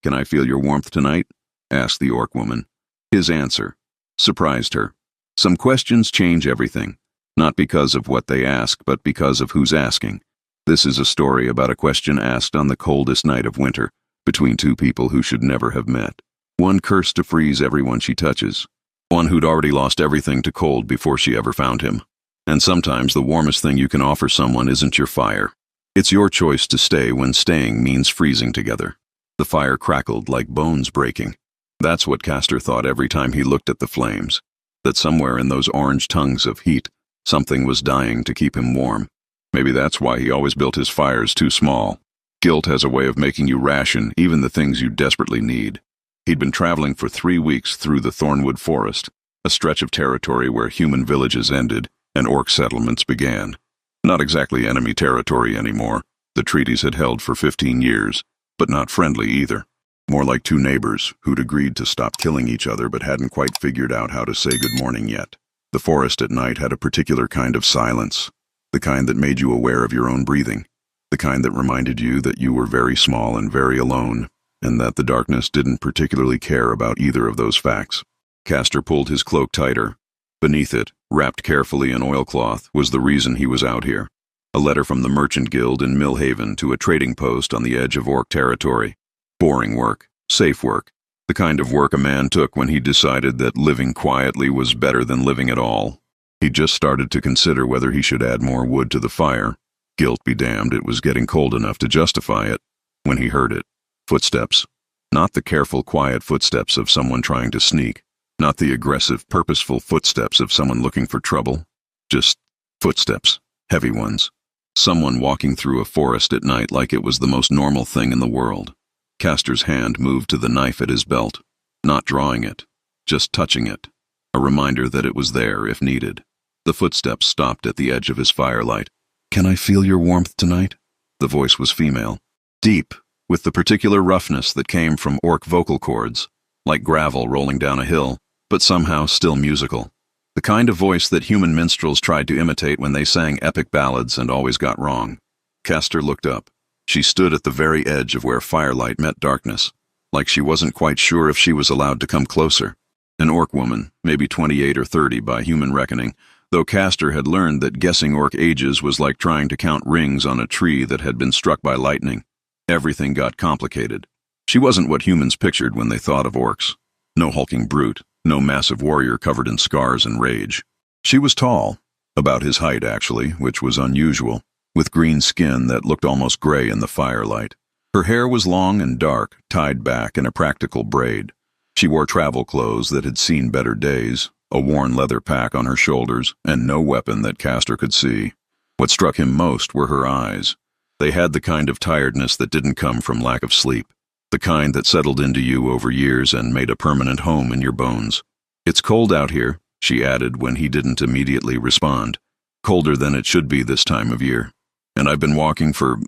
"Can I feel your warmth tonight?" asked the orc woman. His answer surprised her. Some questions change everything, not because of what they ask, but because of who's asking. This is a story about a question asked on the coldest night of winter, between two people who should never have met. One cursed to freeze everyone she touches. One who'd already lost everything to cold before she ever found him. And sometimes the warmest thing you can offer someone isn't your fire. It's your choice to stay when staying means freezing together. The fire crackled like bones breaking. That's what Castor thought every time he looked at the flames. That somewhere in those orange tongues of heat, something was dying to keep him warm. Maybe that's why he always built his fires too small. Guilt has a way of making you ration even the things you desperately need. He'd been traveling for 3 weeks through the Thornwood Forest, a stretch of territory where human villages ended and orc settlements began. Not exactly enemy territory anymore. The treaties had held for 15 years, but not friendly either. More like two neighbors who'd agreed to stop killing each other but hadn't quite figured out how to say good morning yet. The forest at night had a particular kind of silence, the kind that made you aware of your own breathing, the kind that reminded you that you were very small and very alone, and that the darkness didn't particularly care about either of those facts. Castor pulled his cloak tighter. Beneath it, wrapped carefully in oilcloth, was the reason he was out here. A letter from the Merchant Guild in Millhaven to a trading post on the edge of orc territory. Boring work, safe work, the kind of work a man took when he decided that living quietly was better than living at all. He'd just started to consider whether he should add more wood to the fire. Guilt be damned, it was getting cold enough to justify it, when he heard it. Footsteps. Not the careful, quiet footsteps of someone trying to sneak. Not the aggressive, purposeful footsteps of someone looking for trouble. Just footsteps. Heavy ones. Someone walking through a forest at night like it was the most normal thing in the world. Castor's hand moved to the knife at his belt. Not drawing it. Just touching it. A reminder that it was there if needed. The footsteps stopped at the edge of his firelight. "Can I feel your warmth tonight?" The voice was female. Deep, with the particular roughness that came from orc vocal cords, like gravel rolling down a hill, but somehow still musical. The kind of voice that human minstrels tried to imitate when they sang epic ballads and always got wrong. Castor looked up. She stood at the very edge of where firelight met darkness, like she wasn't quite sure if she was allowed to come closer. An orc woman, maybe 28 or 30 by human reckoning, though Castor had learned that guessing orc ages was like trying to count rings on a tree that had been struck by lightning. Everything got complicated. She wasn't what humans pictured when they thought of orcs. No hulking brute, no massive warrior covered in scars and rage. She was tall, about his height actually, which was unusual, with green skin that looked almost gray in the firelight. Her hair was long and dark, tied back in a practical braid. She wore travel clothes that had seen better days, a worn leather pack on her shoulders, and no weapon that Castor could see. What struck him most were her eyes. They had the kind of tiredness that didn't come from lack of sleep, the kind that settled into you over years and made a permanent home in your bones. "It's cold out here," she added when he didn't immediately respond. "Colder than it should be this time of year. And I've been walking for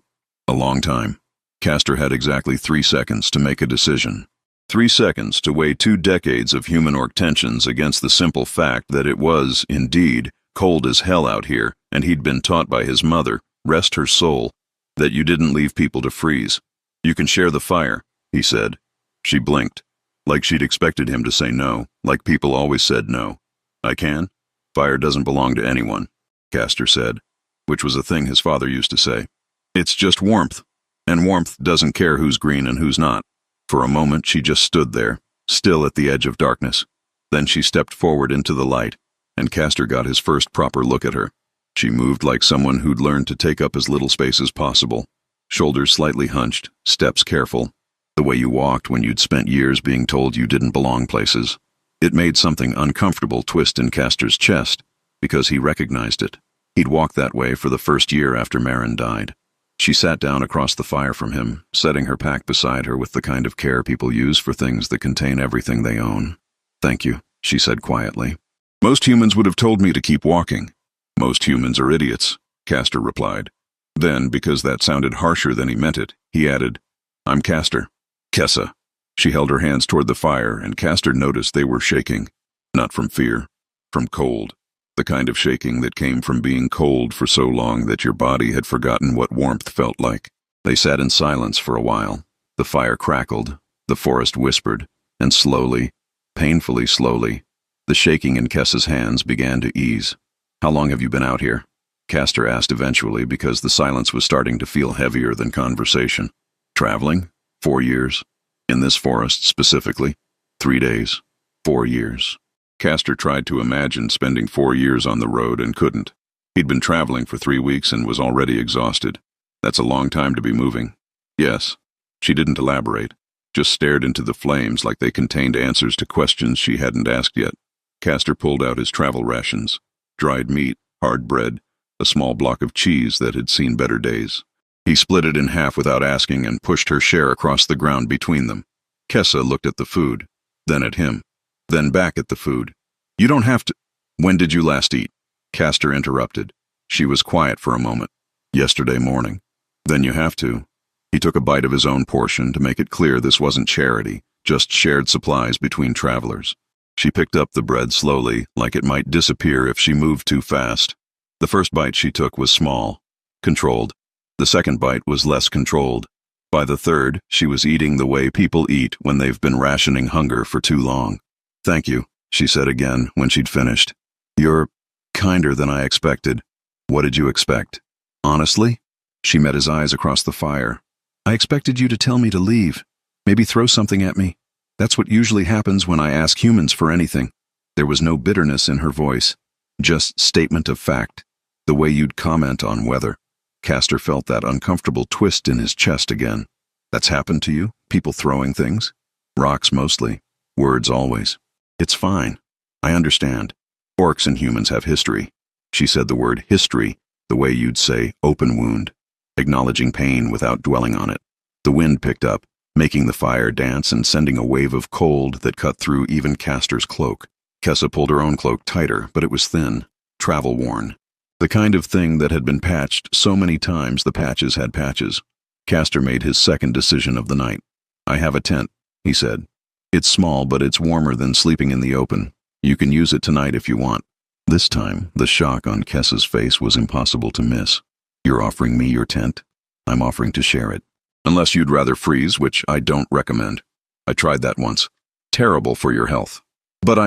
a long time." Castor had exactly 3 seconds to make a decision. 3 seconds to weigh 2 decades of human-orc tensions against the simple fact that it was, indeed, cold as hell out here, and he'd been taught by his mother, rest her soul, that you didn't leave people to freeze. "You can share the fire," he said. She blinked, like she'd expected him to say no, like people always said no. "I can? Fire doesn't belong to anyone," Castor said, which was a thing his father used to say. "It's just warmth, and warmth doesn't care who's green and who's not." For a moment she just stood there, still at the edge of darkness. Then she stepped forward into the light, and Castor got his first proper look at her. She moved like someone who'd learned to take up as little space as possible. Shoulders slightly hunched, steps careful, the way you walked when you'd spent years being told you didn't belong places. It made something uncomfortable twist in Castor's chest, because he recognized it. He'd walked that way for the first year after Marin died. She sat down across the fire from him, setting her pack beside her with the kind of care people use for things that contain everything they own. "Thank you," she said quietly. "Most humans would have told me to keep walking." "Most humans are idiots," Castor replied. Then, because that sounded harsher than he meant it, he added, "I'm Castor. Kessa." She held her hands toward the fire, and Castor noticed they were shaking. Not from fear, from cold. The kind of shaking that came from being cold for so long that your body had forgotten what warmth felt like. They sat in silence for a while. The fire crackled, the forest whispered, and slowly, painfully slowly, the shaking in Kessa's hands began to ease. How long have you been out here? Castor asked eventually because the silence was starting to feel heavier than conversation. Traveling? 4 years. In this forest specifically? 3 days. 4 years. Castor tried to imagine spending 4 years on the road and couldn't. He'd been traveling for 3 weeks and was already exhausted. That's a long time to be moving. Yes. She didn't elaborate, just stared into the flames like they contained answers to questions she hadn't asked yet. Castor pulled out his travel rations. Dried meat, hard bread, a small block of cheese that had seen better days. He split it in half without asking and pushed her share across the ground between them. Kessa looked at the food, then at him, then back at the food. You don't have to. When did you last eat? Castor interrupted. She was quiet for a moment. Yesterday morning. Then you have to. He took a bite of his own portion to make it clear this wasn't charity, just shared supplies between travelers. She picked up the bread slowly, like it might disappear if she moved too fast. The first bite she took was small, controlled. The second bite was less controlled. By the third, she was eating the way people eat when they've been rationing hunger for too long. Thank you, she said again when she'd finished. You're kinder than I expected. What did you expect? Honestly? She met his eyes across the fire. I expected you to tell me to leave. Maybe throw something at me. That's what usually happens when I ask humans for anything. There was no bitterness in her voice, just statement of fact, the way you'd comment on weather. Castor felt that uncomfortable twist in his chest again. That's happened to you? People throwing things? Rocks mostly. Words always. It's fine. I understand. Orcs and humans have history. She said the word history, the way you'd say open wound, acknowledging pain without dwelling on it. The wind picked up, making the fire dance and sending a wave of cold that cut through even Castor's cloak. Kessa pulled her own cloak tighter, but it was thin, travel-worn. The kind of thing that had been patched so many times the patches had patches. Castor made his second decision of the night. I have a tent, he said. It's small, but it's warmer than sleeping in the open. You can use it tonight if you want. This time, the shock on Kessa's face was impossible to miss. You're offering me your tent? I'm offering to share it. Unless you'd rather freeze, which I don't recommend. I tried that once. Terrible for your health. But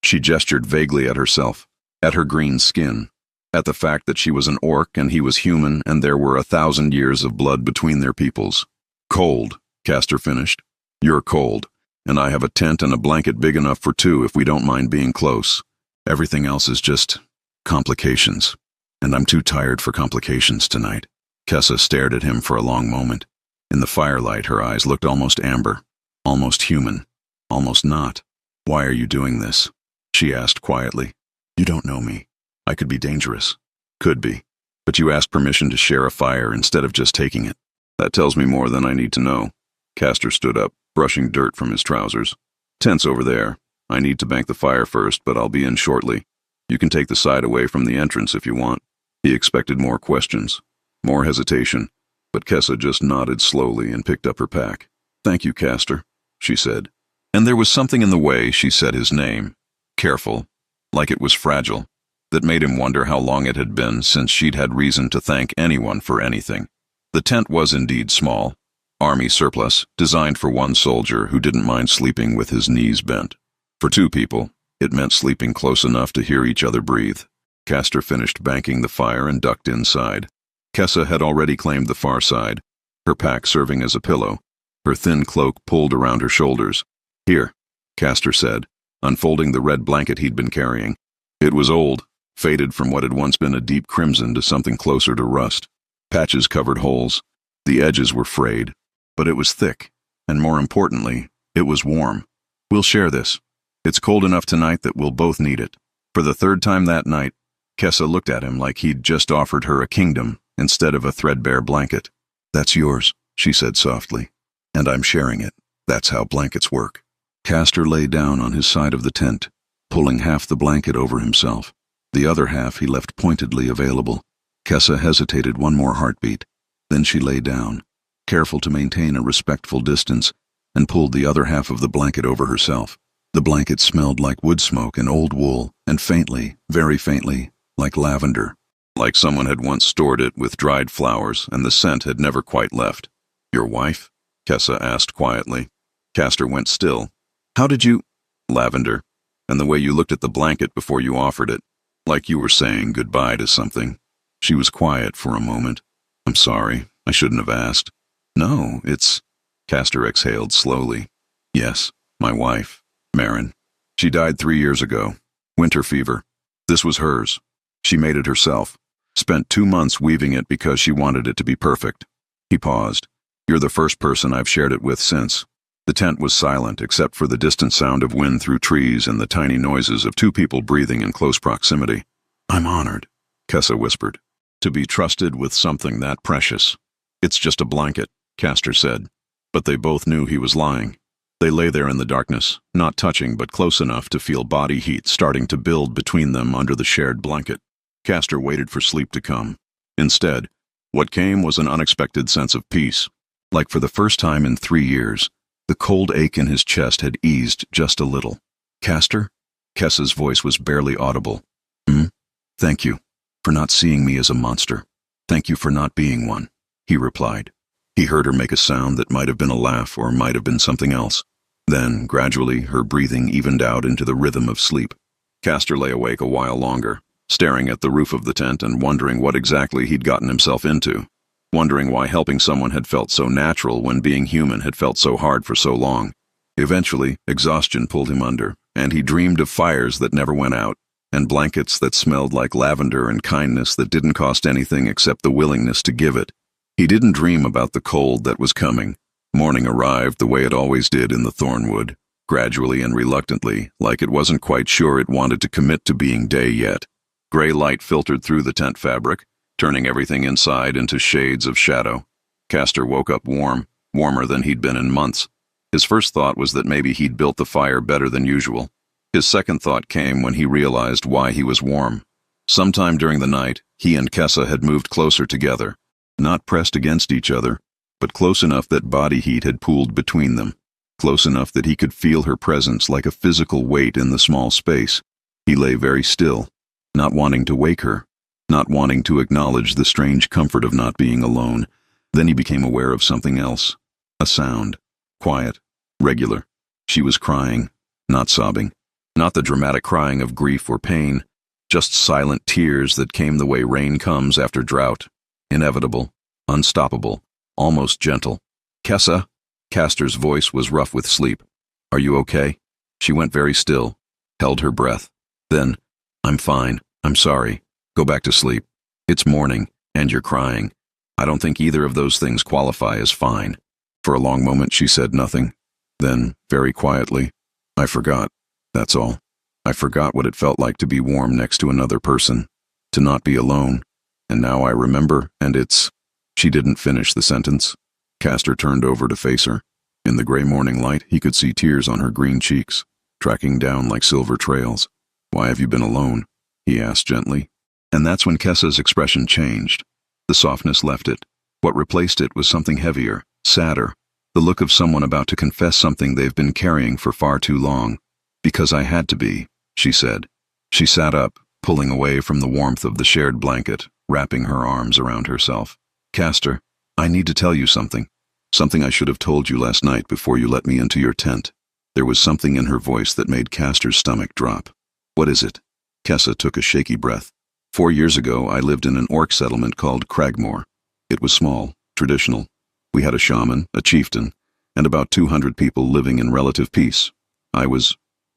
She gestured vaguely at herself, at her green skin, at the fact that she was an orc and he was human and there were 1,000 years of blood between their peoples. Cold, Castor finished. You're cold, and I have a tent and a blanket big enough for 2 if we don't mind being close. Everything else is just complications, and I'm too tired for complications tonight. Kessa stared at him for a long moment. In the firelight, her eyes looked almost amber, almost human, almost not. Why are you doing this? She asked quietly. You don't know me. I could be dangerous. Could be. But you asked permission to share a fire instead of just taking it. That tells me more than I need to know. Castor stood up, brushing dirt from his trousers. Tent's over there. I need to bank the fire first, but I'll be in shortly. You can take the side away from the entrance if you want. He expected more questions, more hesitation, but Kessa just nodded slowly and picked up her pack. Thank you, Castor, she said. And there was something in the way she said his name, careful, like it was fragile, that made him wonder how long it had been since she'd had reason to thank anyone for anything. The tent was indeed small, army surplus, designed for one soldier who didn't mind sleeping with his knees bent. For 2 people, it meant sleeping close enough to hear each other breathe. Castor finished banking the fire and ducked inside. Kessa had already claimed the far side, her pack serving as a pillow, her thin cloak pulled around her shoulders. Here, Castor said, unfolding the red blanket he'd been carrying. It was old, faded from what had once been a deep crimson to something closer to rust. Patches covered holes. The edges were frayed, but it was thick, and more importantly, it was warm. We'll share this. It's cold enough tonight that we'll both need it. For the 3rd time that night, Kessa looked at him like he'd just offered her a kingdom instead of a threadbare blanket. That's yours, she said softly, and I'm sharing it. That's how blankets work. Castor lay down on his side of the tent, pulling half the blanket over himself. The other half he left pointedly available. Kessa hesitated one more heartbeat. Then she lay down, careful to maintain a respectful distance, and pulled the other half of the blanket over herself. The blanket smelled like wood smoke and old wool, and faintly, very faintly, like lavender. Like someone had once stored it with dried flowers and the scent had never quite left. Your wife? Kessa asked quietly. Castor went still. How did you— Lavender. And the way you looked at the blanket before you offered it, like you were saying goodbye to something. She was quiet for a moment. I'm sorry, I shouldn't have asked. No, it's— Castor exhaled slowly. Yes, my wife, Marin. She died 3 years ago. Winter fever. This was hers. She made it herself. Spent 2 months weaving it because she wanted it to be perfect. He paused. You're the first person I've shared it with since. The tent was silent except for the distant sound of wind through trees and the tiny noises of 2 people breathing in close proximity. I'm honored, Kessa whispered, to be trusted with something that precious. It's just a blanket, Castor said. But they both knew he was lying. They lay there in the darkness, not touching but close enough to feel body heat starting to build between them under the shared blanket. Castor waited for sleep to come. Instead, what came was an unexpected sense of peace. Like for the first time in 3 years, the cold ache in his chest had eased just a little. Castor? Kessa's voice was barely audible. Thank you for not seeing me as a monster. Thank you for not being one, he replied. He heard her make a sound that might have been a laugh or might have been something else. Then, gradually, her breathing evened out into the rhythm of sleep. Castor lay awake a while longer, staring at the roof of the tent and wondering what exactly he'd gotten himself into. Wondering why helping someone had felt so natural when being human had felt so hard for so long. Eventually, exhaustion pulled him under, and he dreamed of fires that never went out, and blankets that smelled like lavender and kindness that didn't cost anything except the willingness to give it. He didn't dream about the cold that was coming. Morning arrived the way it always did in the Thornwood, gradually and reluctantly, like it wasn't quite sure it wanted to commit to being day yet. Gray light filtered through the tent fabric, turning everything inside into shades of shadow. Castor woke up warm, warmer than he'd been in months. His first thought was that maybe he'd built the fire better than usual. His second thought came when he realized why he was warm. Sometime during the night, he and Kessa had moved closer together, not pressed against each other, but close enough that body heat had pooled between them, close enough that he could feel her presence like a physical weight in the small space. He lay very still, not wanting to wake her, not wanting to acknowledge the strange comfort of not being alone. Then he became aware of something else. A sound. Quiet. Regular. She was crying, not sobbing. Not the dramatic crying of grief or pain. Just silent tears that came the way rain comes after drought. Inevitable. Unstoppable. Almost gentle. Kessa? Castor's voice was rough with sleep. Are you okay? She went very still. Held her breath. Then, I'm fine. I'm sorry. Go back to sleep. It's morning, and you're crying. I don't think either of those things qualify as fine. For a long moment she said nothing. Then, very quietly, I forgot. That's all. I forgot what it felt like to be warm next to another person, to not be alone. And now I remember, and it's— She didn't finish the sentence. Castor turned over to face her. In the gray morning light, he could see tears on her green cheeks, tracking down like silver trails. Why have you been alone? He asked gently. And that's when Kessa's expression changed. The softness left it. What replaced it was something heavier, sadder, the look of someone about to confess something they've been carrying for far too long. Because I had to be, she said. She sat up, pulling away from the warmth of the shared blanket, wrapping her arms around herself. Castor, I need to tell you something. Something I should have told you last night before you let me into your tent. There was something in her voice that made Castor's stomach drop. What is it? Kessa took a shaky breath. 4 years ago, I lived in an orc settlement called Cragmore. It was small, traditional. We had a shaman, a chieftain, and about 200 people living in relative peace.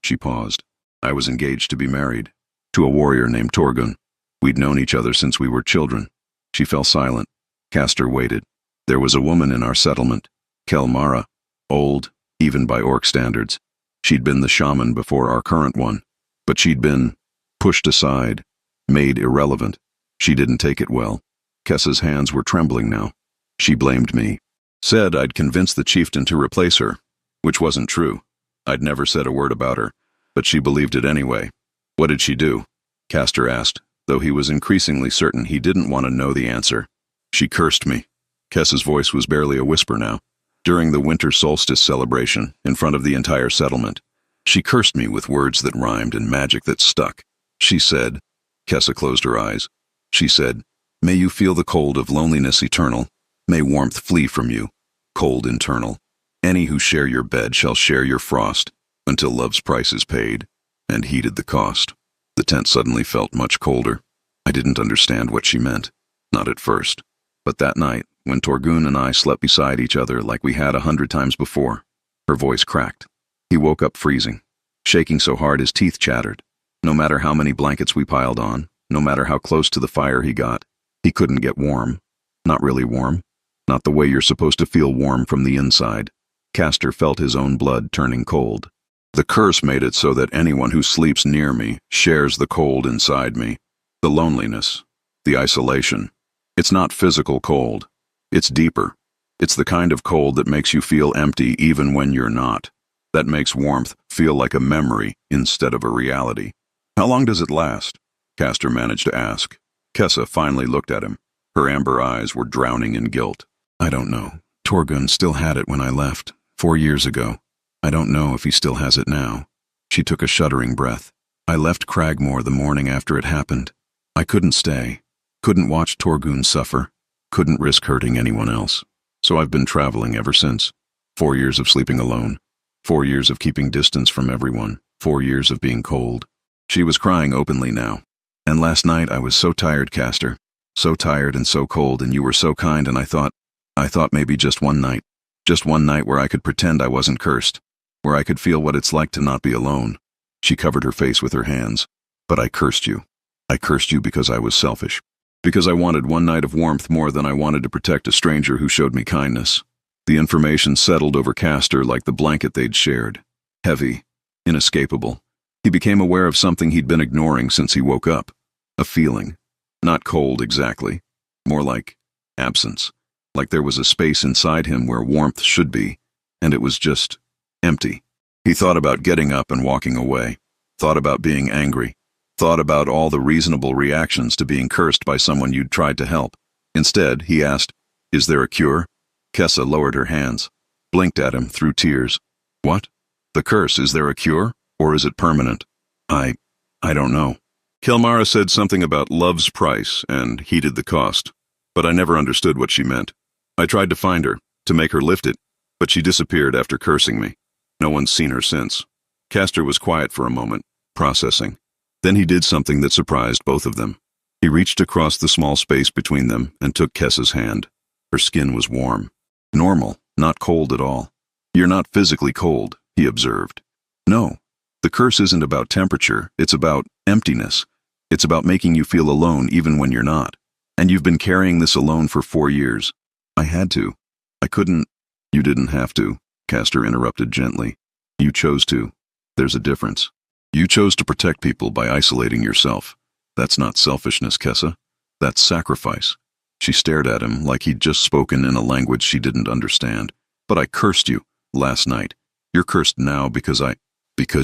She paused. I was engaged to be married, to a warrior named Torgun. We'd known each other since we were children. She fell silent. Castor waited. There was a woman in our settlement, Kelmara, old, even by orc standards. She'd been the shaman before our current one, but she'd been pushed aside, made irrelevant. She didn't take it well. Kessa's hands were trembling now. She blamed me. Said I'd convinced the chieftain to replace her, which wasn't true. I'd never said a word about her, but she believed it anyway. What did she do? Castor asked, though he was increasingly certain he didn't want to know the answer. She cursed me. Kessa's voice was barely a whisper now. During the winter solstice celebration, in front of the entire settlement, she cursed me with words that rhymed and magic that stuck. She said— Kessa closed her eyes. She said, "May you feel the cold of loneliness eternal. May warmth flee from you. Cold internal." Any who share your bed shall share your frost, until love's price is paid, and heeded the cost. The tent suddenly felt much colder. I didn't understand what she meant, not at first. But that night, when Torgun and I slept beside each other like we had 100 times before, her voice cracked. He woke up freezing, shaking so hard his teeth chattered. No matter how many blankets we piled on, no matter how close to the fire he got, he couldn't get warm. Not really warm. Not the way you're supposed to feel warm from the inside. Castor felt his own blood turning cold. The curse made it so that anyone who sleeps near me shares the cold inside me. The loneliness. The isolation. It's not physical cold. It's deeper. It's the kind of cold that makes you feel empty even when you're not. That makes warmth feel like a memory instead of a reality. How long does it last? Castor managed to ask. Kessa finally looked at him. Her amber eyes were drowning in guilt. I don't know. Torgun still had it when I left, 4 years ago. I don't know if he still has it now. She took a shuddering breath. I left Cragmore the morning after it happened. I couldn't stay. Couldn't watch Torgun suffer. Couldn't risk hurting anyone else. So I've been traveling ever since. 4 years of sleeping alone. 4 years of keeping distance from everyone. 4 years of being cold. She was crying openly now. And last night I was so tired, Castor. So tired and so cold, and you were so kind, and I thought maybe just one night. Just one night where I could pretend I wasn't cursed. Where I could feel what it's like to not be alone. She covered her face with her hands. But I cursed you. I cursed you because I was selfish. Because I wanted one night of warmth more than I wanted to protect a stranger who showed me kindness. The information settled over Castor like the blanket they'd shared. Heavy. Inescapable. He became aware of something he'd been ignoring since he woke up. A feeling. Not cold exactly. More like absence. Like there was a space inside him where warmth should be, and it was just empty. He thought about getting up and walking away. Thought about being angry. Thought about all the reasonable reactions to being cursed by someone you'd tried to help. Instead, he asked, "Is there a cure?" Kessa lowered her hands, blinked at him through tears. What? The curse, is there a cure? Or is it permanent? I don't know. Kelmara said something about love's price and heeded the cost, but I never understood what she meant. I tried to find her, to make her lift it, but she disappeared after cursing me. No one's seen her since. Castor was quiet for a moment, processing. Then he did something that surprised both of them. He reached across the small space between them and took Kessa's hand. Her skin was warm. Normal, not cold at all. You're not physically cold, he observed. No. The curse isn't about temperature, it's about emptiness. It's about making you feel alone even when you're not. And you've been carrying this alone for 4 years. I had to. I couldn't. You didn't have to, Castor interrupted gently. You chose to. There's a difference. You chose to protect people by isolating yourself. That's not selfishness, Kessa. That's sacrifice. She stared at him like he'd just spoken in a language she didn't understand. But I cursed you last night. You're cursed now because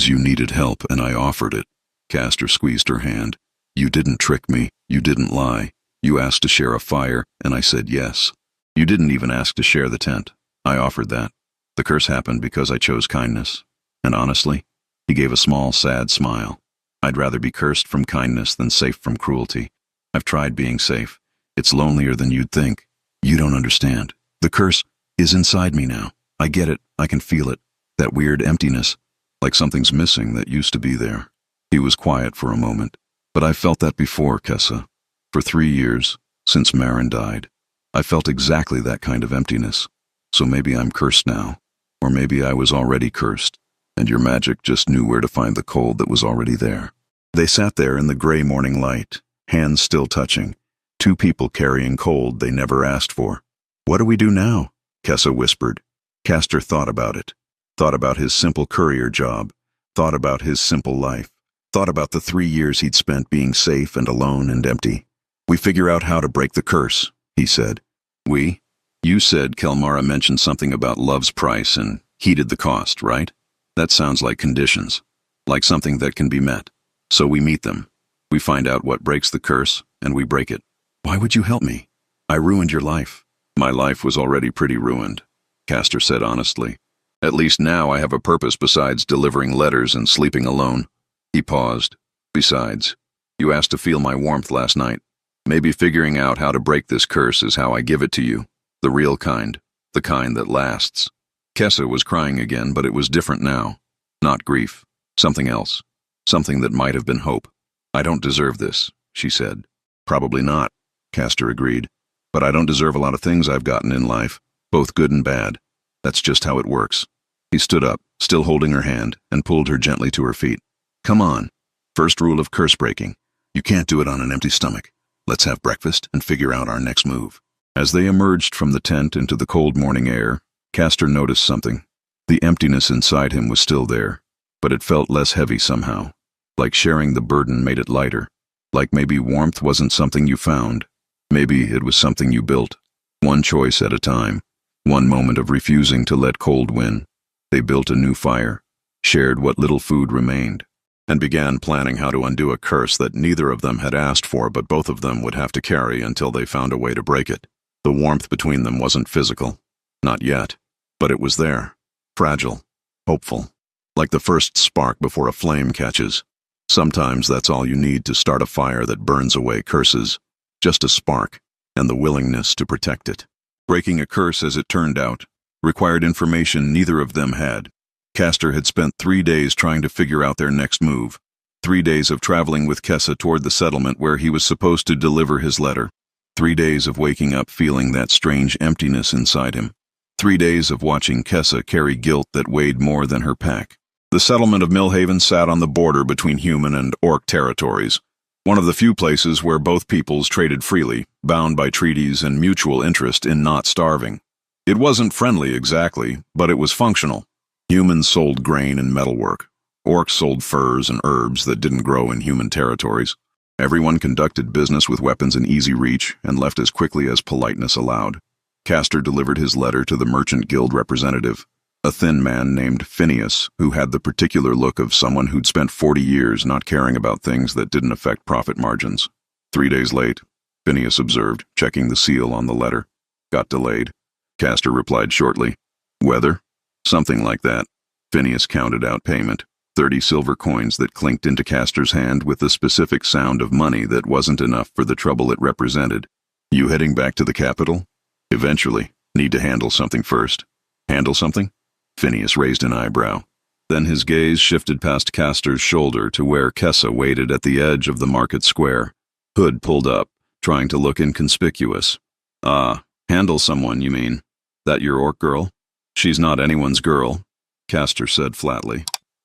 you needed help and I offered it. Castor squeezed her hand. You didn't trick me. You didn't lie. You asked to share a fire, and I said yes. You didn't even ask to share the tent. I offered that. The curse happened because I chose kindness. And honestly, he gave a small, sad smile. I'd rather be cursed from kindness than safe from cruelty. I've tried being safe. It's lonelier than you'd think. You don't understand. The curse is inside me now. I get it. I can feel it. That weird emptiness. Like something's missing that used to be there. He was quiet for a moment. But I felt that before, Kessa. For 3 years, since Marin died. I felt exactly that kind of emptiness. So maybe I'm cursed now. Or maybe I was already cursed, and your magic just knew where to find the cold that was already there. They sat there in the gray morning light, hands still touching. 2 people carrying cold they never asked for. What do we do now? Kessa whispered. Castor thought about it. Thought about his simple courier job. Thought about his simple life. Thought about the 3 years he'd spent being safe and alone and empty. We figure out how to break the curse, he said. We? You said Kelmara mentioned something about love's price and heeded the cost, right? That sounds like conditions. Like something that can be met. So we meet them. We find out what breaks the curse, and we break it. Why would you help me? I ruined your life. My life was already pretty ruined, Castor said honestly. At least now I have a purpose besides delivering letters and sleeping alone. He paused. Besides, you asked to feel my warmth last night. Maybe figuring out how to break this curse is how I give it to you. The real kind. The kind that lasts. Kessa was crying again, but it was different now. Not grief. Something else. Something that might have been hope. I don't deserve this, she said. Probably not, Castor agreed. But I don't deserve a lot of things I've gotten in life, both good and bad. That's just how it works. He stood up, still holding her hand, and pulled her gently to her feet. Come on. First rule of curse breaking. You can't do it on an empty stomach. Let's have breakfast and figure out our next move. As they emerged from the tent into the cold morning air, Castor noticed something. The emptiness inside him was still there, but it felt less heavy somehow. Like sharing the burden made it lighter. Like maybe warmth wasn't something you found. Maybe it was something you built. One choice at a time. One moment of refusing to let cold win. They built a new fire, shared what little food remained, and began planning how to undo a curse that neither of them had asked for but both of them would have to carry until they found a way to break it. The warmth between them wasn't physical. Not yet. But it was there. Fragile. Hopeful. Like the first spark before a flame catches. Sometimes that's all you need to start a fire that burns away curses. Just a spark, and the willingness to protect it. Breaking a curse, as it turned out, required information neither of them had. Castor had spent 3 days trying to figure out their next move. 3 days of traveling with Kessa toward the settlement where he was supposed to deliver his letter. 3 days of waking up feeling that strange emptiness inside him. 3 days of watching Kessa carry guilt that weighed more than her pack. The settlement of Millhaven sat on the border between human and orc territories, one of the few places where both peoples traded freely, bound by treaties and mutual interest in not starving. It wasn't friendly exactly, but it was functional. Humans sold grain and metalwork. Orcs sold furs and herbs that didn't grow in human territories. Everyone conducted business with weapons in easy reach and left as quickly as politeness allowed. Castor delivered his letter to the Merchant Guild representative, a thin man named Phineas, who had the particular look of someone who'd spent 40 years not caring about things that didn't affect profit margins. 3 days late, Phineas observed, checking the seal on the letter. Got delayed. Castor replied shortly. Weather? Something like that. Phineas counted out payment. 30 silver coins that clinked into Castor's hand with the specific sound of money that wasn't enough for the trouble it represented. You heading back to the capital? Eventually. Need to handle something first. Handle something? Phineas raised an eyebrow. Then his gaze shifted past Castor's shoulder to where Kessa waited at the edge of the market square. Hood pulled up, trying to look inconspicuous. Ah, handle someone, you mean? That your orc girl? She's not anyone's girl, Castor said flatly.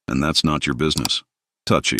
And that's not your business. Touchy.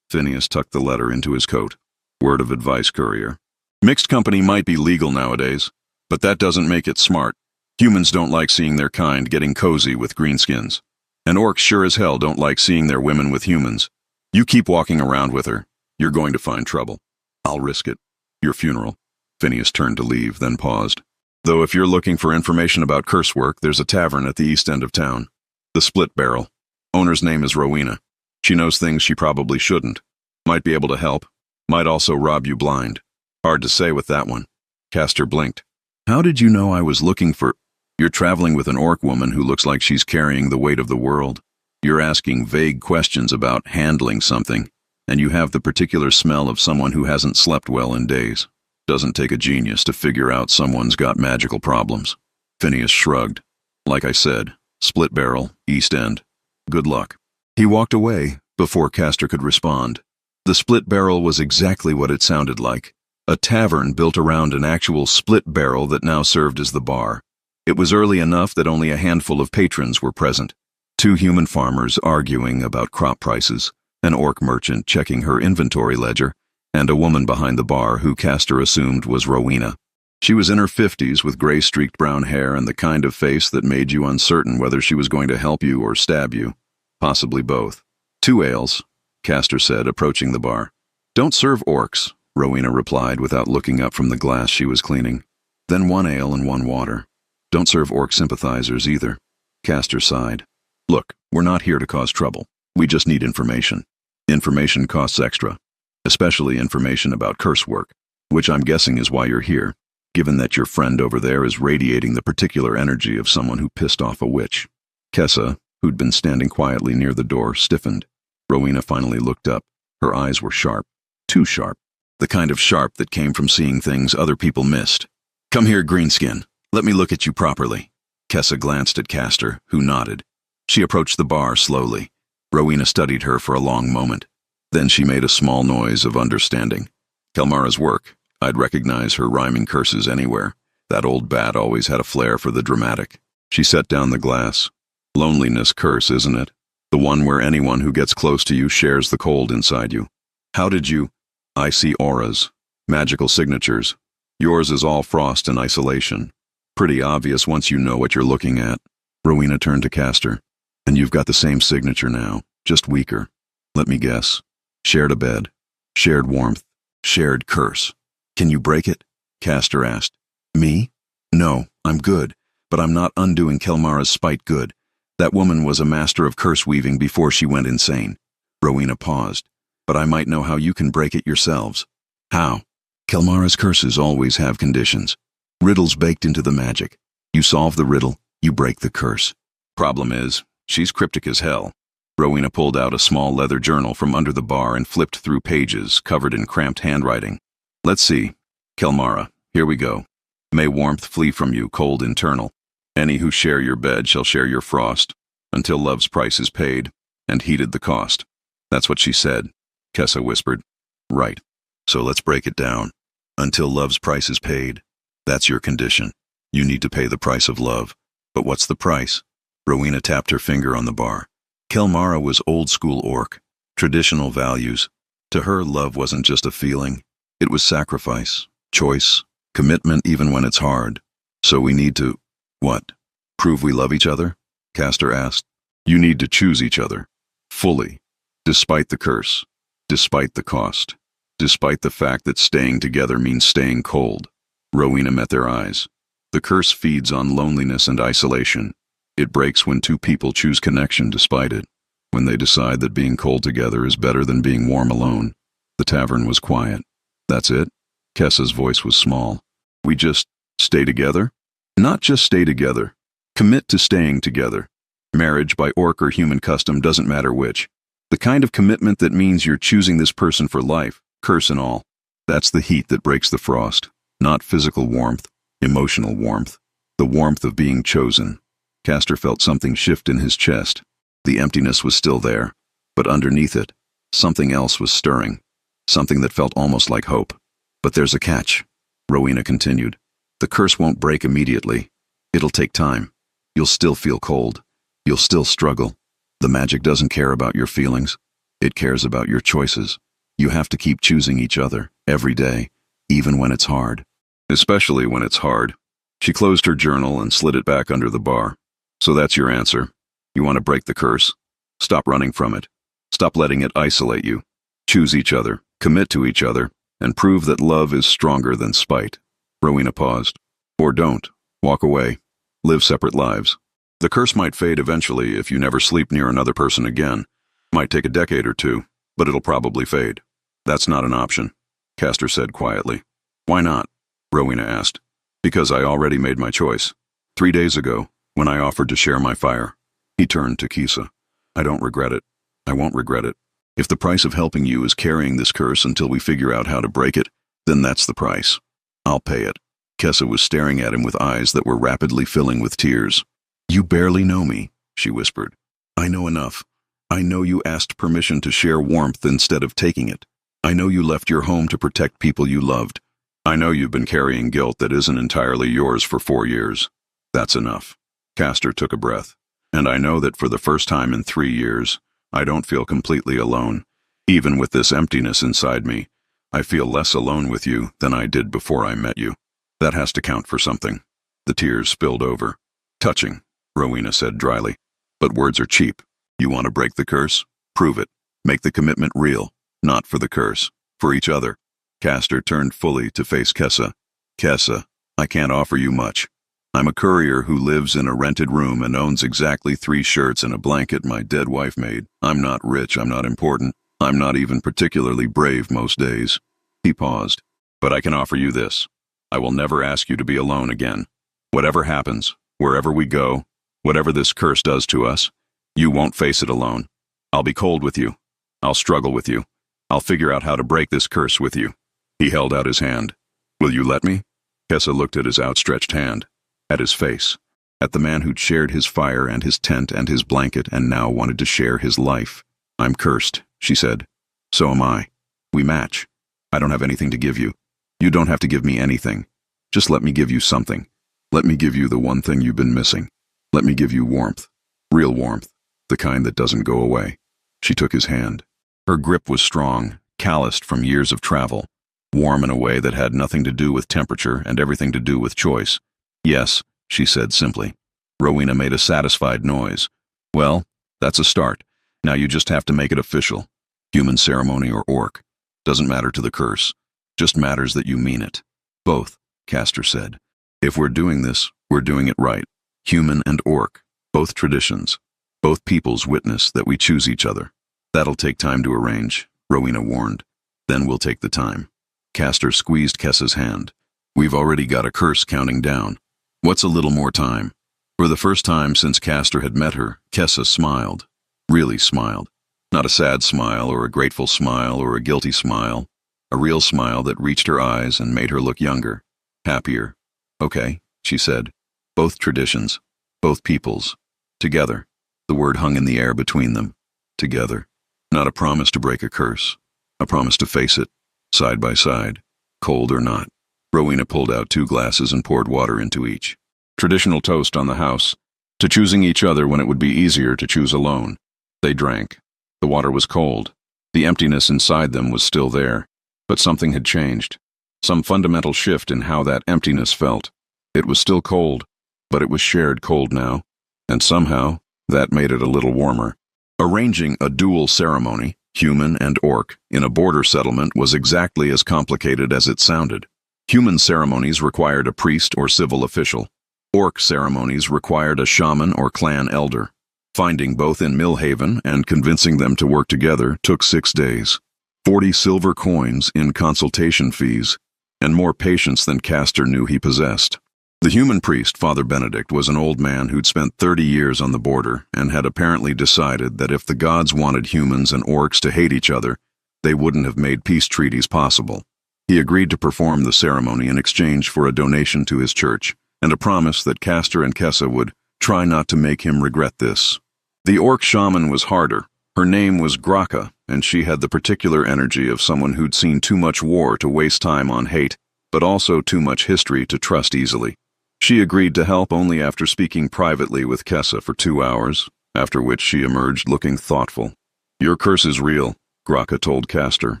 Phineas tucked the letter into his coat. Word of advice, courier. Mixed company might be legal nowadays, but that doesn't make it smart. Humans don't like seeing their kind getting cozy with greenskins. And orcs sure as hell don't like seeing their women with humans. You keep walking around with her. You're going to find trouble. I'll risk it. Your funeral. Phineas turned to leave, then paused. Though if you're looking for information about curse work, there's a tavern at the east end of town. The Split Barrel. Owner's name is Rowena. She knows things she probably shouldn't. Might be able to help. Might also rob you blind. Hard to say with that one. Castor blinked. How did you know I was looking for... You're traveling with an orc woman who looks like she's carrying the weight of the world. You're asking vague questions about handling something, and you have the particular smell of someone who hasn't slept well in days. Doesn't take a genius to figure out someone's got magical problems. Phineas shrugged. Like I said, Split Barrel, East End. Good luck. He walked away before Castor could respond. The Split Barrel was exactly what it sounded like. A tavern built around an actual split barrel that now served as the bar. It was early enough that only a handful of patrons were present. 2 human farmers arguing about crop prices, an orc merchant checking her inventory ledger, and a woman behind the bar who Castor assumed was Rowena. She was in her 50s with gray-streaked brown hair and the kind of face that made you uncertain whether she was going to help you or stab you. Possibly both. 2 ales, Castor said, approaching the bar. Don't serve orcs, Rowena replied without looking up from the glass she was cleaning. Then 1 ale and 1 water. Don't serve orc sympathizers either. Castor sighed. Look, we're not here to cause trouble. We just need information. Information costs extra. Especially information about curse work, which I'm guessing is why you're here, given that your friend over there is radiating the particular energy of someone who pissed off a witch. Kessa, who'd been standing quietly near the door, stiffened. Rowena finally looked up. Her eyes were sharp. Too sharp. The kind of sharp that came from seeing things other people missed. Come here, Greenskin. Let me look at you properly. Kessa glanced at Castor, who nodded. She approached the bar slowly. Rowena studied her for a long moment. Then she made a small noise of understanding. Kelmara's work. I'd recognize her rhyming curses anywhere. That old bat always had a flair for the dramatic. She set down the glass. Loneliness curse, isn't it? The one where anyone who gets close to you shares the cold inside you. How did you? I see auras. Magical signatures. Yours is all frost and isolation. Pretty obvious once you know what you're looking at. Rowena turned to Castor. And you've got the same signature now, just weaker. Let me guess. Shared a bed. Shared warmth. Shared curse. Can you break it? Castor asked. Me? No, I'm good, but I'm not undoing Kelmara's spite good. That woman was a master of curse weaving before she went insane. Rowena paused. But I might know how you can break it yourselves. How? Kelmara's curses always have conditions. Riddles baked into the magic. You solve the riddle, you break the curse. Problem is, she's cryptic as hell. Rowena pulled out a small leather journal from under the bar and flipped through pages covered in cramped handwriting. Let's see. Kelmara, here we go. May warmth flee from you, cold internal. Any who share your bed shall share your frost, until love's price is paid, and heeded the cost. That's what she said, Kessa whispered. Right. So let's break it down. Until love's price is paid. That's your condition. You need to pay the price of love. But what's the price? Rowena tapped her finger on the bar. Kelmara was old-school orc. Traditional values. To her, love wasn't just a feeling. It was sacrifice, choice, commitment even when it's hard. So we need to... What? Prove we love each other? Castor asked. You need to choose each other. Fully. Despite the curse. Despite the cost. Despite the fact that staying together means staying cold. Rowena met their eyes. The curse feeds on loneliness and isolation. It breaks when two people choose connection despite it. When they decide that being cold together is better than being warm alone. The tavern was quiet. That's it? Kessa's voice was small. We just stay together? Not just stay together. Commit to staying together. Marriage by orc or human custom doesn't matter which. The kind of commitment that means you're choosing this person for life, curse and all. That's the heat that breaks the frost. Not physical warmth, emotional warmth. The warmth of being chosen. Castor felt something shift in his chest. The emptiness was still there, but underneath it, something else was stirring. Something that felt almost like hope. But there's a catch, Rowena continued. The curse won't break immediately. It'll take time. You'll still feel cold. You'll still struggle. The magic doesn't care about your feelings. It cares about your choices. You have to keep choosing each other, every day, even when it's hard. Especially when it's hard. She closed her journal and slid it back under the bar. So that's your answer. You want to break the curse? Stop running from it. Stop letting it isolate you. Choose each other, commit to each other, and prove that love is stronger than spite. Rowena paused. Or don't. Walk away. Live separate lives. The curse might fade eventually if you never sleep near another person again. Might take a decade or two, but it'll probably fade. That's not an option, Castor said quietly. Why not? Rowena asked. Because I already made my choice. 3 days ago, when I offered to share my fire. He turned to Kessa. I don't regret it. I won't regret it. If the price of helping you is carrying this curse until we figure out how to break it, then that's the price. I'll pay it. Kessa was staring at him with eyes that were rapidly filling with tears. You barely know me, she whispered. I know enough. I know you asked permission to share warmth instead of taking it. I know you left your home to protect people you loved. I know you've been carrying guilt that isn't entirely yours for 4 years. That's enough. Castor took a breath. And I know that for the first time in 3 years, I don't feel completely alone. Even with this emptiness inside me, I feel less alone with you than I did before I met you. That has to count for something. The tears spilled over. Touching, Rowena said dryly. But words are cheap. You want to break the curse? Prove it. Make the commitment real. Not for the curse. For each other. Castor turned fully to face Kessa. Kessa, I can't offer you much. I'm a courier who lives in a rented room and owns exactly 3 shirts and a blanket my dead wife made. I'm not rich, I'm not important. I'm not even particularly brave most days. He paused. But I can offer you this. I will never ask you to be alone again. Whatever happens, wherever we go, whatever this curse does to us, you won't face it alone. I'll be cold with you. I'll struggle with you. I'll figure out how to break this curse with you. He held out his hand. Will you let me? Kessa looked at his outstretched hand, at his face. At the man who'd shared his fire and his tent and his blanket and now wanted to share his life. "I'm cursed," she said. "So am I. We match. I don't have anything to give you. You don't have to give me anything. Just let me give you something. Let me give you the one thing you've been missing. Let me give you warmth. Real warmth. The kind that doesn't go away." She took his hand. Her grip was strong, calloused from years of travel, warm in a way that had nothing to do with temperature and everything to do with choice. "Yes," she said simply. Rowena made a satisfied noise. "Well, that's a start. Now you just have to make it official. Human ceremony or orc. Doesn't matter to the curse. Just matters that you mean it." "Both," Castor said. "If we're doing this, we're doing it right. Human and orc. Both traditions. Both peoples witness that we choose each other. That'll take time to arrange," Rowena warned. "Then we'll take the time." Castor squeezed Kessa's hand. "We've already got a curse counting down. What's a little more time?" For the first time since Castor had met her, Kessa smiled. Really smiled. Not a sad smile or a grateful smile or a guilty smile. A real smile that reached her eyes and made her look younger. Happier. "Okay," she said. "Both traditions. Both peoples. Together." The word hung in the air between them. Together. Not a promise to break a curse. A promise to face it. Side by side. Cold or not. Rowena pulled out 2 glasses and poured water into each. Traditional toast on the house. To choosing each other when it would be easier to choose alone. They drank. The water was cold. The emptiness inside them was still there. But something had changed. Some fundamental shift in how that emptiness felt. It was still cold, but it was shared cold now. And somehow, that made it a little warmer. Arranging a dual ceremony, human and orc, in a border settlement was exactly as complicated as it sounded. Human ceremonies required a priest or civil official. Orc ceremonies required a shaman or clan elder. Finding both in Millhaven and convincing them to work together took 6 days. 40 silver coins in consultation fees, and more patience than Castor knew he possessed. The human priest, Father Benedict, was an old man who'd spent 30 years on the border and had apparently decided that if the gods wanted humans and orcs to hate each other, they wouldn't have made peace treaties possible. He agreed to perform the ceremony in exchange for a donation to his church, and a promise that Castor and Kessa would try not to make him regret this. The orc shaman was harder. Her name was Graka, and she had the particular energy of someone who'd seen too much war to waste time on hate, but also too much history to trust easily. She agreed to help only after speaking privately with Kessa for 2 hours, after which she emerged looking thoughtful. "Your curse is real," Graka told Castor.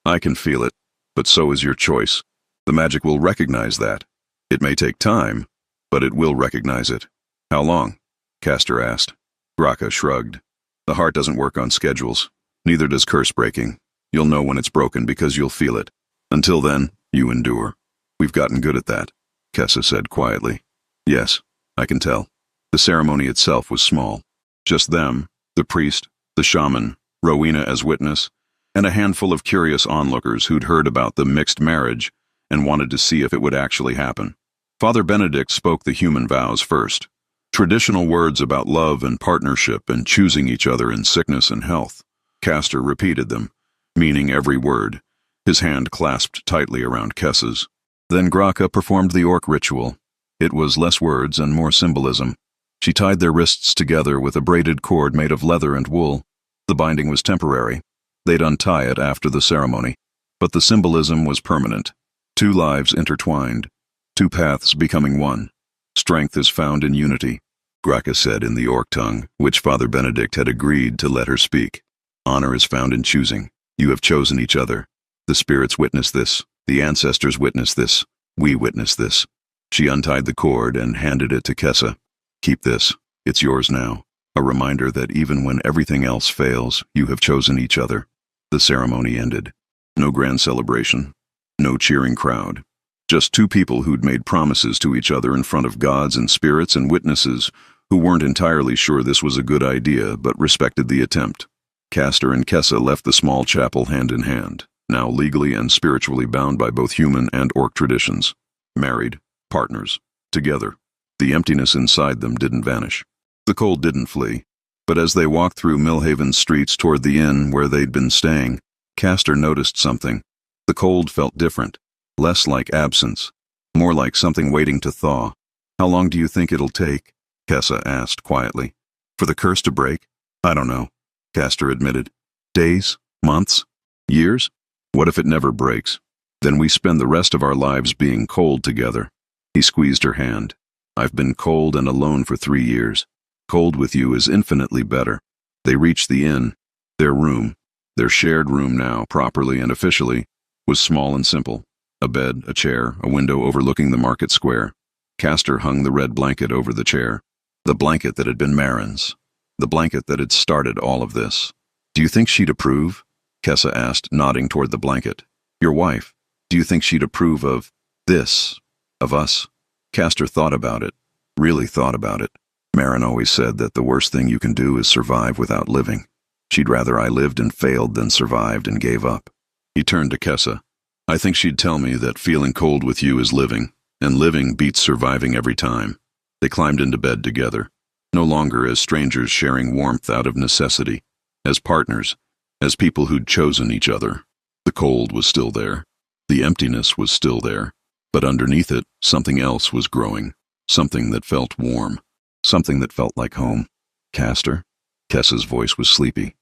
"I can feel it, but so is your choice. The magic will recognize that. It may take time, but it will recognize it." "How long?" Castor asked. Graka shrugged. "The heart doesn't work on schedules. Neither does curse breaking. You'll know when it's broken because you'll feel it. Until then, you endure." "We've gotten good at that," Kessa said quietly. "Yes, I can tell." The ceremony itself was small. Just them, the priest, the shaman, Rowena as witness, and a handful of curious onlookers who'd heard about the mixed marriage and wanted to see if it would actually happen. Father Benedict spoke the human vows first. Traditional words about love and partnership and choosing each other in sickness and health. Castor repeated them, meaning every word, his hand clasped tightly around Kessa's. Then Graka performed the orc ritual. It was less words and more symbolism. She tied their wrists together with a braided cord made of leather and wool. The binding was temporary. They'd untie it after the ceremony. But the symbolism was permanent. 2 lives intertwined. 2 paths becoming one. "Strength is found in unity," Graka said in the orc tongue, which Father Benedict had agreed to let her speak. "Honor is found in choosing. You have chosen each other. The spirits witness this. The ancestors witness this. We witness this." She untied the cord and handed it to Kessa. "Keep this. It's yours now. A reminder that even when everything else fails, you have chosen each other." The ceremony ended. No grand celebration. No cheering crowd. Just 2 people who'd made promises to each other in front of gods and spirits and witnesses who weren't entirely sure this was a good idea but respected the attempt. Castor and Kessa left the small chapel hand in hand, now legally and spiritually bound by both human and orc traditions. Married, partners, together. The emptiness inside them didn't vanish. The cold didn't flee, but as they walked through Millhaven's streets toward the inn where they'd been staying, Castor noticed something. The cold felt different. Less like absence, more like something waiting to thaw. "How long do you think it'll take?" Kessa asked quietly. For the curse to break? I don't know, Castor admitted. Days? Months? Years? What if it never breaks? Then we spend the rest of our lives being cold together. He squeezed her hand. I've been cold and alone for 3 years. Cold with you is infinitely better. They reached the inn. Their room, their shared room now, properly and officially, was small and simple. A bed, a chair, a window overlooking the market square. Castor hung the red blanket over the chair. The blanket that had been Marin's. The blanket that had started all of this. Do you think she'd approve? Kessa asked, nodding toward the blanket. Your wife. Do you think she'd approve of this? Of us? Castor thought about it. Really thought about it. Marin always said that the worst thing you can do is survive without living. She'd rather I lived and failed than survived and gave up. He turned to Kessa. I think she'd tell me that feeling cold with you is living, and living beats surviving every time. They climbed into bed together, no longer as strangers sharing warmth out of necessity, as partners, as people who'd chosen each other. The cold was still there. The emptiness was still there. But underneath it, something else was growing, something that felt warm, something that felt like home. Castor? Kessa's voice was sleepy.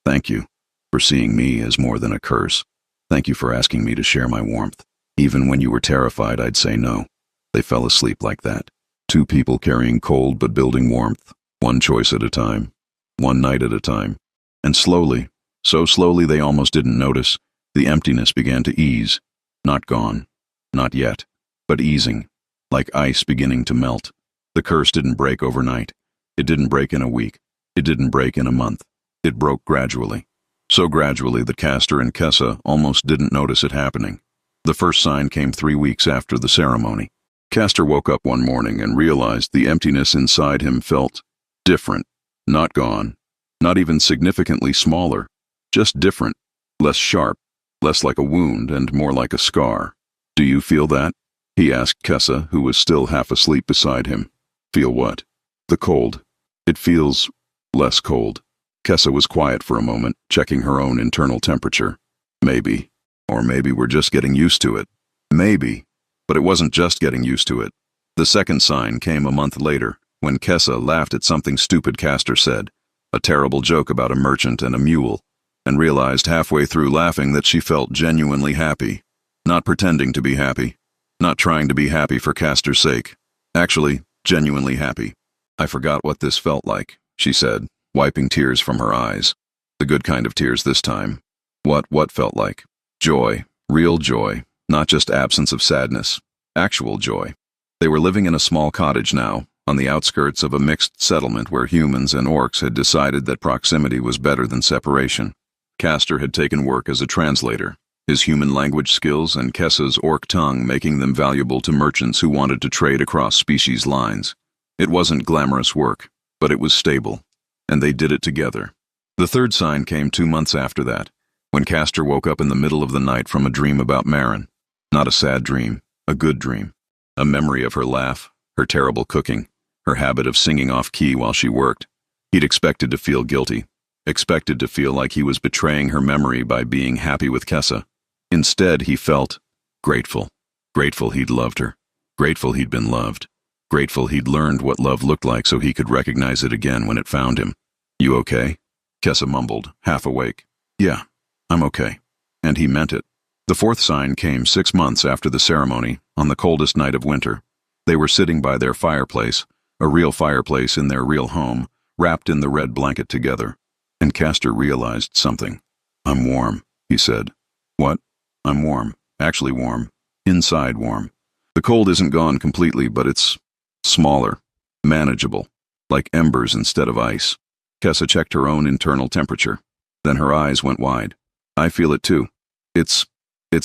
Thank you for seeing me as more than a curse. Thank you for asking me to share my warmth. Even when you were terrified, I'd say no. They fell asleep like that. 2 people carrying cold but building warmth, one choice at a time, one night at a time. And slowly, so slowly they almost didn't notice, the emptiness began to ease. Not gone. Not yet. But easing. Like ice beginning to melt. The curse didn't break overnight. It didn't break in a week. It didn't break in a month. It broke gradually. So gradually that Castor and Kessa almost didn't notice it happening. The first sign came 3 weeks after the ceremony. Castor woke up one morning and realized the emptiness inside him felt different. Not gone. Not even significantly smaller. Just different. Less sharp. Less like a wound and more like a scar. Do you feel that? He asked Kessa, who was still half asleep beside him. Feel what? The cold. It feels less cold. Kessa was quiet for a moment, checking her own internal temperature. Maybe. Or maybe we're just getting used to it. Maybe. But it wasn't just getting used to it. The second sign came a month later, when Kessa laughed at something stupid Castor said, a terrible joke about a merchant and a mule, and realized halfway through laughing that she felt genuinely happy. Not pretending to be happy. Not trying to be happy for Castor's sake. Actually, genuinely happy. I forgot what this felt like, she said, wiping tears from her eyes. The good kind of tears this time. What felt like? Joy. Real joy. Not just absence of sadness. Actual joy. They were living in a small cottage now, on the outskirts of a mixed settlement where humans and orcs had decided that proximity was better than separation. Castor had taken work as a translator, his human language skills and Kessa's orc tongue making them valuable to merchants who wanted to trade across species lines. It wasn't glamorous work, but it was stable, and they did it together. The third sign came 2 months after that, when Castor woke up in the middle of the night from a dream about Marin. Not a sad dream, a good dream. A memory of her laugh, her terrible cooking, her habit of singing off-key while she worked. He'd expected to feel guilty, expected to feel like he was betraying her memory by being happy with Kessa. Instead, he felt grateful. Grateful he'd loved her. Grateful he'd been loved. Grateful he'd learned what love looked like so he could recognize it again when it found him. You okay? Kessa mumbled, half awake. Yeah, I'm okay. And he meant it. The fourth sign came 6 months after the ceremony, on the coldest night of winter. They were sitting by their fireplace, a real fireplace in their real home, wrapped in the red blanket together. And Castor realized something. I'm warm, he said. What? I'm warm. Actually warm. Inside warm. The cold isn't gone completely, but it's smaller, manageable, like embers instead of ice. Kessa checked her own internal temperature. Then her eyes went wide. I feel it too. It's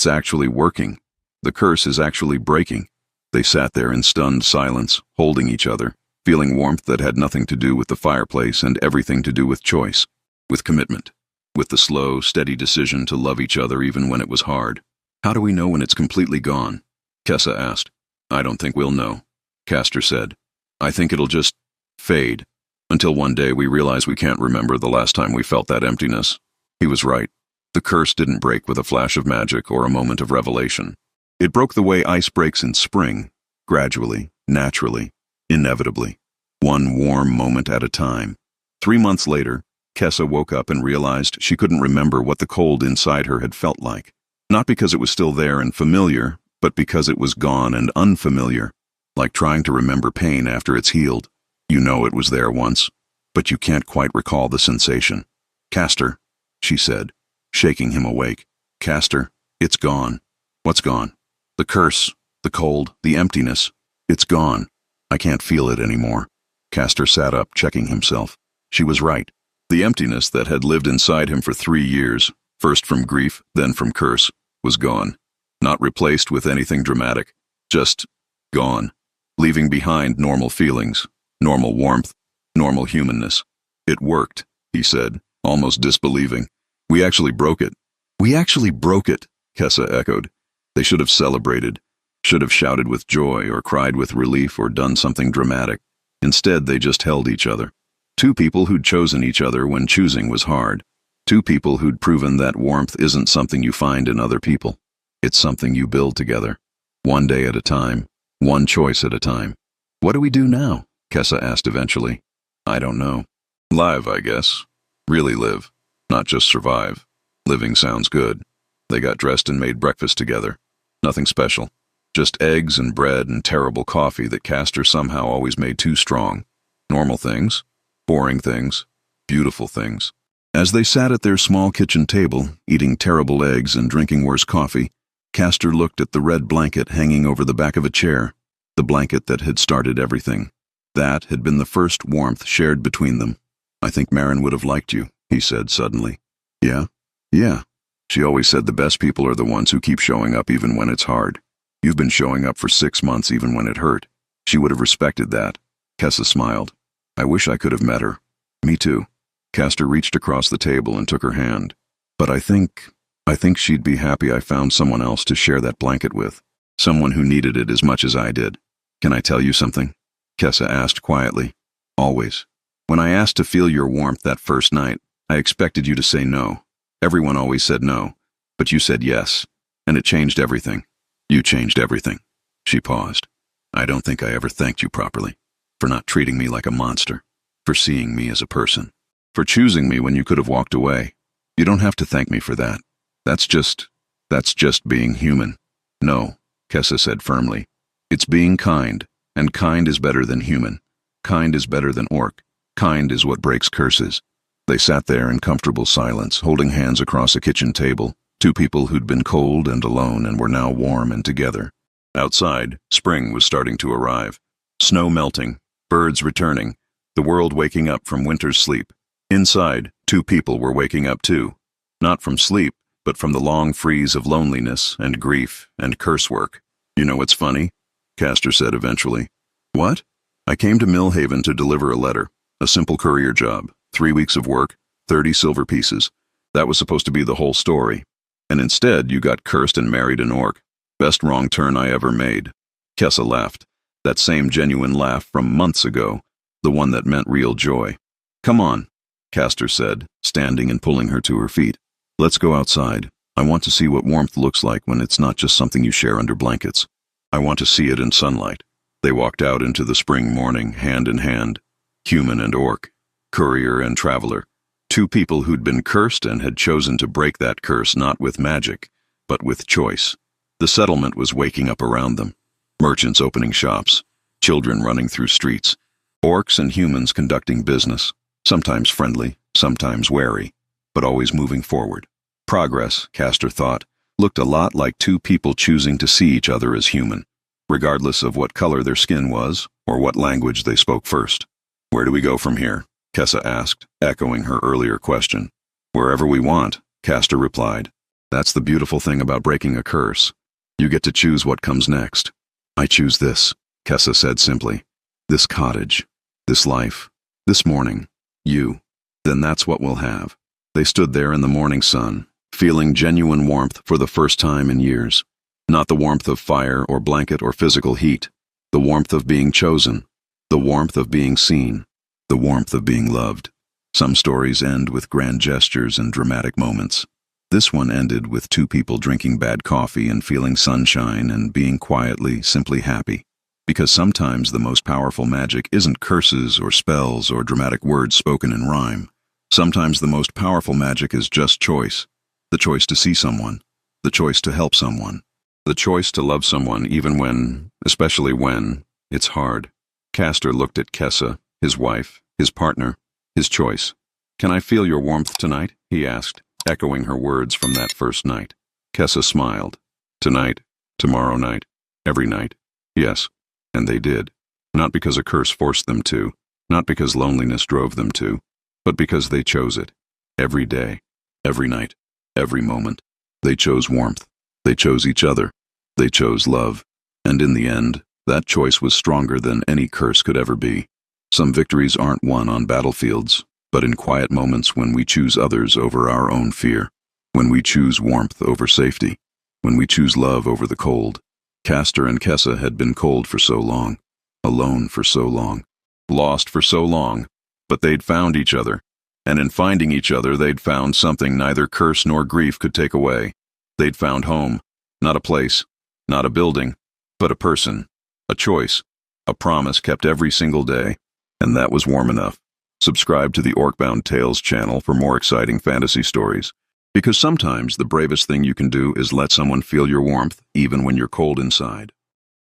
actually working. The curse is actually breaking. They sat there in stunned silence, holding each other, feeling warmth that had nothing to do with the fireplace and everything to do with choice, with commitment, with the slow, steady decision to love each other even when it was hard. How do we know when it's completely gone? Kessa asked. I don't think we'll know, Castor said. I think it'll just fade, until one day we realize we can't remember the last time we felt that emptiness. He was right. The curse didn't break with a flash of magic or a moment of revelation. It broke the way ice breaks in spring, gradually, naturally, inevitably. one warm moment at a time. 3 months later, Kessa woke up and realized she couldn't remember what the cold inside her had felt like. Not because it was still there and familiar, but because it was gone and unfamiliar, like trying to remember pain after it's healed. You know it was there once, but you can't quite recall the sensation. "Castor," she said, shaking him awake. "Castor, it's gone." "What's gone?" "The curse, the cold, the emptiness. It's gone. I can't feel it anymore." Castor sat up, checking himself. She was right. The emptiness that had lived inside him for 3 years, first from grief, then from curse, was gone. Not replaced with anything dramatic, just gone, leaving behind normal feelings, normal warmth, normal humanness. "It worked," he said, almost disbelieving. "We actually broke it." "We actually broke it," Kessa echoed. They should have celebrated, should have shouted with joy or cried with relief or done something dramatic. Instead, they just held each other. Two people who'd chosen each other when choosing was hard. Two people who'd proven that warmth isn't something you find in other people. It's something you build together. One day at a time, one choice at a time. "What do we do now?" Kessa asked eventually. "I don't know. Live, I guess. Really live. Not just survive. Living sounds good." They got dressed and made breakfast together. Nothing special. Just eggs and bread and terrible coffee that Castor somehow always made too strong. Normal things. Boring things. Beautiful things. As they sat at their small kitchen table, eating terrible eggs and drinking worse coffee, Castor looked at the red blanket hanging over the back of a chair, the blanket that had started everything. That had been the first warmth shared between them. "I think Marin would have liked you," he said suddenly. "Yeah? Yeah. She always said the best people are the ones who keep showing up even when it's hard. You've been showing up for 6 months even when it hurt. She would have respected that." Kessa smiled. "I wish I could have met her." "Me too." Castor reached across the table and took her hand. "But I think she'd be happy I found someone else to share that blanket with. Someone who needed it as much as I did." "Can I tell you something?" Kessa asked quietly. "Always. When I asked to feel your warmth that first night, I expected you to say no. Everyone always said no, but you said yes, and it changed everything. You changed everything." She paused. "I don't think I ever thanked you properly. For not treating me like a monster. For seeing me as a person. For choosing me when you could have walked away. You don't have to thank me for that. That's just being human." "No," Kessa said firmly. "It's being kind, and kind is better than human. Kind is better than orc. Kind is what breaks curses." They sat there in comfortable silence, holding hands across a kitchen table, two people who'd been cold and alone and were now warm and together. Outside, spring was starting to arrive. Snow melting, birds returning, the world waking up from winter's sleep. Inside, two people were waking up too. Not from sleep, but from the long freeze of loneliness and grief and curse work. "You know what's funny?" Castor said eventually. "What?" "I came to Millhaven to deliver a letter. A simple courier job. 3 weeks of work, 30 silver pieces. That was supposed to be the whole story. And instead, you got cursed and married an orc. Best wrong turn I ever made." Kessa laughed. That same genuine laugh from months ago, the one that meant real joy. "Come on," Castor said, standing and pulling her to her feet. "Let's go outside. I want to see what warmth looks like when it's not just something you share under blankets. I want to see it in sunlight." They walked out into the spring morning, hand in hand. Human and orc. Courier and traveler. Two people who'd been cursed and had chosen to break that curse not with magic, but with choice. The settlement was waking up around them. Merchants opening shops. Children running through streets. Orcs and humans conducting business. Sometimes friendly, sometimes wary, but always moving forward. Progress, Castor thought, looked a lot like two people choosing to see each other as human, regardless of what color their skin was or what language they spoke first. "Where do we go from here?" Kessa asked, echoing her earlier question. "Wherever we want," Castor replied. "That's the beautiful thing about breaking a curse. You get to choose what comes next." "I choose this," Kessa said simply. "This cottage. This life. This morning. You. Then that's what we'll have." They stood there in the morning sun, feeling genuine warmth for the first time in years. Not the warmth of fire or blanket or physical heat. The warmth of being chosen. The warmth of being seen. The warmth of being loved. Some stories end with grand gestures and dramatic moments. This one ended with two people drinking bad coffee and feeling sunshine and being quietly, simply happy. Because sometimes the most powerful magic isn't curses or spells or dramatic words spoken in rhyme. Sometimes the most powerful magic is just choice. The choice to see someone. The choice to help someone. The choice to love someone even when, especially when, it's hard. Castor looked at Kessa, his wife, his partner, his choice. "Can I feel your warmth tonight?" he asked, echoing her words from that first night. Kessa smiled. "Tonight, tomorrow night, every night. Yes." And they did. Not because a curse forced them to, not because loneliness drove them to, but because they chose it. Every day, every night, every moment. They chose warmth. They chose each other. They chose love. And in the end, that choice was stronger than any curse could ever be. Some victories aren't won on battlefields, but in quiet moments when we choose others over our own fear, when we choose warmth over safety, when we choose love over the cold. Castor and Kessa had been cold for so long, alone for so long, lost for so long, but they'd found each other, and in finding each other they'd found something neither curse nor grief could take away. They'd found home, not a place, not a building, but a person, a choice, a promise kept every single day, and that was warm enough. Subscribe to the Orcbound Tales channel for more exciting fantasy stories. Because sometimes the bravest thing you can do is let someone feel your warmth even when you're cold inside.